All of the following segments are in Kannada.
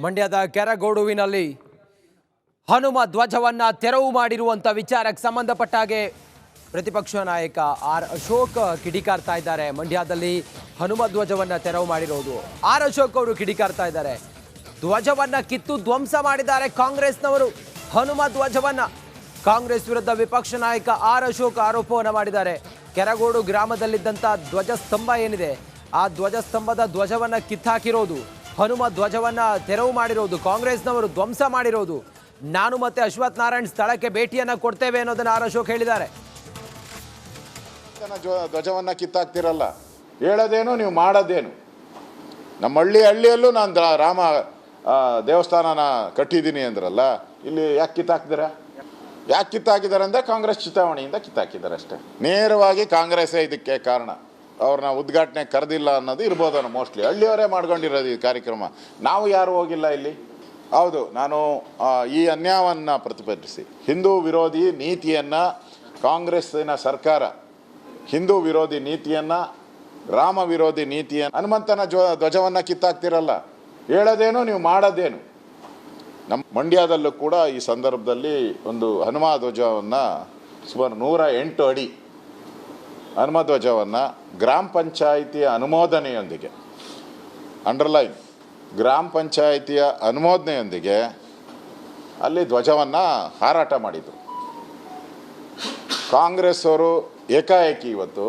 ಮಂಡ್ಯದ ಕೆರಗೋಡುವಿನಲ್ಲಿ ಹನುಮ ಧ್ವಜವನ್ನ ತೆರವು ಮಾಡಿರುವಂತ ವಿಚಾರಕ್ಕೆ ಸಂಬಂಧಪಟ್ಟ ಹಾಗೆ ಪ್ರತಿಪಕ್ಷ ನಾಯಕ ಆರ್ ಅಶೋಕ್ ಕಿಡಿಕಾರ್ತಾ ಇದ್ದಾರೆ. ಮಂಡ್ಯದಲ್ಲಿ ಹನುಮ ಧ್ವಜವನ್ನ ತೆರವು ಮಾಡಿರೋದು ಆರ್ ಅಶೋಕ್ ಅವರು ಕಿಡಿಕಾರ್ತಾ ಇದ್ದಾರೆ. ಧ್ವಜವನ್ನ ಕಿತ್ತು ಧ್ವಂಸ ಮಾಡಿದ್ದಾರೆ ಕಾಂಗ್ರೆಸ್ನವರು. ಹನುಮ ಧ್ವಜವನ್ನ ಕಾಂಗ್ರೆಸ್ ವಿರುದ್ಧ ವಿಪಕ್ಷ ನಾಯಕ ಆರ್ ಅಶೋಕ್ ಆರೋಪವನ್ನ ಮಾಡಿದ್ದಾರೆ. ಕೆರಗೋಡು ಗ್ರಾಮದಲ್ಲಿದ್ದಂಥ ಧ್ವಜಸ್ತಂಭ ಏನಿದೆ ಆ ಧ್ವಜಸ್ತಂಭದ ಧ್ವಜವನ್ನ ಕಿತ್ತಾಕಿರೋದು, ಹನುಮ ಧ್ವಜವನ್ನ ತೆರವು ಮಾಡಿರೋದು ಕಾಂಗ್ರೆಸ್ನವರು ಧ್ವಂಸ ಮಾಡಿರೋದು. ನಾನು ಮತ್ತೆ ಅಶ್ವಥ್ ನಾರಾಯಣ್ ಸ್ಥಳಕ್ಕೆ ಭೇಟಿಯನ್ನ ಕೊಡ್ತೇವೆ ಅನ್ನೋದನ್ನ ಆರ್ ಅಶೋಕ್ ಹೇಳಿದ್ದಾರೆ. ಧ್ವಜವನ್ನ ಕಿತ್ತಾಕ್ತಿರಲ್ಲ, ಹೇಳೋದೇನು ನೀವು ಮಾಡೋದೇನು. ನಮ್ಮ ಹಳ್ಳಿಯಲ್ಲೂ ನಾನು ರಾಮ ದೇವಸ್ಥಾನನ ಕಟ್ಟಿದ್ದೀನಿ ಅಂದ್ರಲ್ಲ, ಇಲ್ಲಿ ಯಾಕೆ ಕಿತ್ತಾಕಿದ್ದೀರಾ? ಯಾಕೆ ಕಿತ್ತಾಕಿದ್ದಾರೆ ಅಂದರೆ ಕಾಂಗ್ರೆಸ್ ಚಿತಾವಣೆಯಿಂದ ಕಿತ್ತಾಕಿದ್ದಾರೆ ಅಷ್ಟೇ. ನೇರವಾಗಿ ಕಾಂಗ್ರೆಸ್ಸೇ ಇದಕ್ಕೆ ಕಾರಣ. ಅವ್ರನ್ನ ಉದ್ಘಾಟನೆ ಕರೆದಿಲ್ಲ ಅನ್ನೋದು ಇರ್ಬೋದನ್ನು ಮೋಸ್ಟ್ಲಿ. ಹಳ್ಳಿಯವರೇ ಮಾಡ್ಕೊಂಡಿರೋದು ಈ ಕಾರ್ಯಕ್ರಮ, ನಾವು ಯಾರು ಹೋಗಿಲ್ಲ ಇಲ್ಲಿ. ಹೌದು, ನಾನು ಈ ಅನ್ಯಾಯವನ್ನು ಪ್ರತಿಭಟಿಸಿ ಹಿಂದೂ ವಿರೋಧಿ ನೀತಿಯನ್ನು ಕಾಂಗ್ರೆಸ್ಸಿನ ಸರ್ಕಾರ, ಹಿಂದೂ ವಿರೋಧಿ ನೀತಿಯನ್ನು, ರಾಮ ವಿರೋಧಿ ನೀತಿಯನ್ನು, ಹನುಮಂತನ ಧ್ವಜವನ್ನು ಕಿತ್ತಾಕ್ತಿರಲ್ಲ, ಹೇಳೋದೇನು ನೀವು ಮಾಡೋದೇನು. ನಮ್ಮ ಮಂಡ್ಯದಲ್ಲೂ ಕೂಡ ಈ ಸಂದರ್ಭದಲ್ಲಿ ಒಂದು ಹನುಮ ಧ್ವಜವನ್ನು ಸುಮಾರು 108 ಅಡಿ ಹನುಮ ಧ್ವಜವನ್ನು ಗ್ರಾಮ ಪಂಚಾಯಿತಿಯ ಅನುಮೋದನೆಯೊಂದಿಗೆ, ಅಂಡರ್ಲೈನ್, ಗ್ರಾಮ ಪಂಚಾಯಿತಿಯ ಅನುಮೋದನೆಯೊಂದಿಗೆ ಅಲ್ಲಿ ಧ್ವಜವನ್ನು ಹಾರಾಟ ಮಾಡಿದರು. ಕಾಂಗ್ರೆಸ್ ಅವರು ಏಕಾಏಕಿ ಇವತ್ತು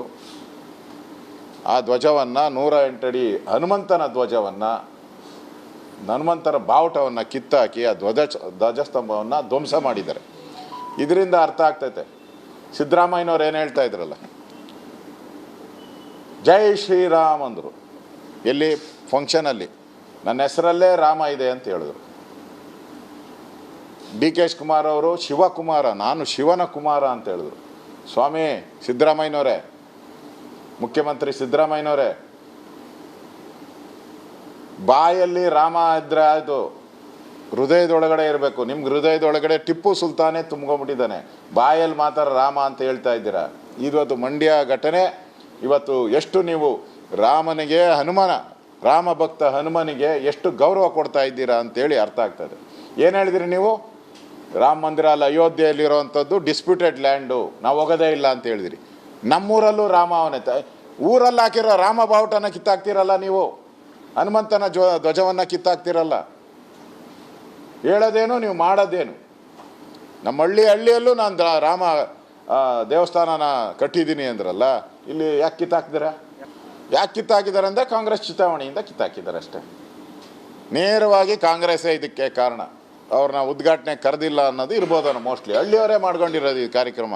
ಆ ಧ್ವಜವನ್ನು 108 ಅಡಿ ಹನುಮಂತನ ಧ್ವಜವನ್ನು, ಹನುಮಂತನ ಬಾವುಟವನ್ನು ಕಿತ್ತಾಕಿ ಆ ಧ್ವಜಸ್ತಂಭವನ್ನು ಧ್ವಂಸ ಮಾಡಿದ್ದಾರೆ. ಇದರಿಂದ ಅರ್ಥ ಆಗ್ತೈತೆ ಸಿದ್ದರಾಮಯ್ಯನವ್ರು ಏನು ಹೇಳ್ತಾ ಇದ್ರಲ್ಲ, ಜೈ ಶ್ರೀರಾಮ್ ಅಂದರು. ಎಲ್ಲಿ ಫಂಕ್ಷನಲ್ಲಿ ನನ್ನ ಹೆಸರಲ್ಲೇ ರಾಮ ಇದೆ ಅಂತ ಹೇಳಿದ್ರು. ಡಿ ಕೆ ಶಿವಕುಮಾರ್ ಅವರು ಶಿವಕುಮಾರ, ನಾನು ಶಿವನ ಕುಮಾರ ಅಂತ ಹೇಳಿದ್ರು. ಸ್ವಾಮಿ ಸಿದ್ದರಾಮಯ್ಯನವರೇ, ಮುಖ್ಯಮಂತ್ರಿ ಸಿದ್ದರಾಮಯ್ಯನವರೇ, ಬಾಯಲ್ಲಿ ರಾಮ ಇದ್ರೆ ಆಯಿತು, ಹೃದಯದೊಳಗಡೆ ಇರಬೇಕು. ನಿಮ್ಗೆ ಹೃದಯದೊಳಗಡೆ ಟಿಪ್ಪು ಸುಲ್ತಾನೇ ತುಂಬ್ಕೊಂಡ್ಬಿಟ್ಟಿದ್ದಾನೆ, ಬಾಯಲ್ಲಿ ಮಾತ್ರ ರಾಮ ಅಂತ ಹೇಳ್ತಾ ಇದ್ದೀರಾ. ಇವತ್ತು ಮಂಡ್ಯ ಘಟನೆ, ಇವತ್ತು ಎಷ್ಟು ನೀವು ರಾಮನಿಗೆ, ರಾಮ ಭಕ್ತ ಹನುಮನಿಗೆ ಎಷ್ಟು ಗೌರವ ಕೊಡ್ತಾ ಇದ್ದೀರಾ ಅಂತೇಳಿ ಅರ್ಥ ಆಗ್ತದೆ. ಏನು ಹೇಳಿದ್ರಿ ನೀವು? ರಾಮ ಮಂದಿರ ಅಲ್ಲಿ ಅಯೋಧ್ಯೆಯಲ್ಲಿರೋವಂಥದ್ದು ಡಿಸ್ಪ್ಯೂಟೆಡ್ ಲ್ಯಾಂಡು, ನಾವು ಹೋಗೋದೇ ಇಲ್ಲ ಅಂತ ಹೇಳಿದ್ರಿ. ನಮ್ಮೂರಲ್ಲೂ ರಾಮ ಅವನೇ, ಊರಲ್ಲಿ ಹಾಕಿರೋ ರಾಮ ಬಾವುಟನ ಕಿತ್ತಾಕ್ತಿರಲ್ಲ ನೀವು, ಹನುಮಂತನ ಧ್ವಜವನ್ನು ಕಿತ್ತಾಕ್ತಿರಲ್ಲ, ಹೇಳೋದೇನು ನೀವು ಮಾಡೋದೇನು. ನಮ್ಮ ಹಳ್ಳಿಯಲ್ಲೂ ನಾನು ರಾಮ ದೇವಸ್ಥಾನನ ಕಟ್ಟಿದ್ದೀನಿ ಅಂದ್ರಲ್ಲ, ಇಲ್ಲಿ ಯಾಕೆ ಕಿತ್ತಾಕಿದ್ದೀರಾ? ಯಾಕೆ ಕಿತ್ತಾಕಿದ್ದಾರೆ ಅಂದರೆ ಕಾಂಗ್ರೆಸ್ ಚಿತಾವಣೆಯಿಂದ ಕಿತ್ತಾಕಿದ್ದಾರೆ ಅಷ್ಟೇ. ನೇರವಾಗಿ ಕಾಂಗ್ರೆಸ್ಸೇ ಇದಕ್ಕೆ ಕಾರಣ. ಅವ್ರನ್ನ ಉದ್ಘಾಟನೆ ಕರೆದಿಲ್ಲ ಅನ್ನೋದು ಇರ್ಬೋದನ್ನು ಮೋಸ್ಟ್ಲಿ. ಹಳ್ಳಿಯವರೇ ಮಾಡ್ಕೊಂಡಿರೋದು ಈ ಕಾರ್ಯಕ್ರಮ.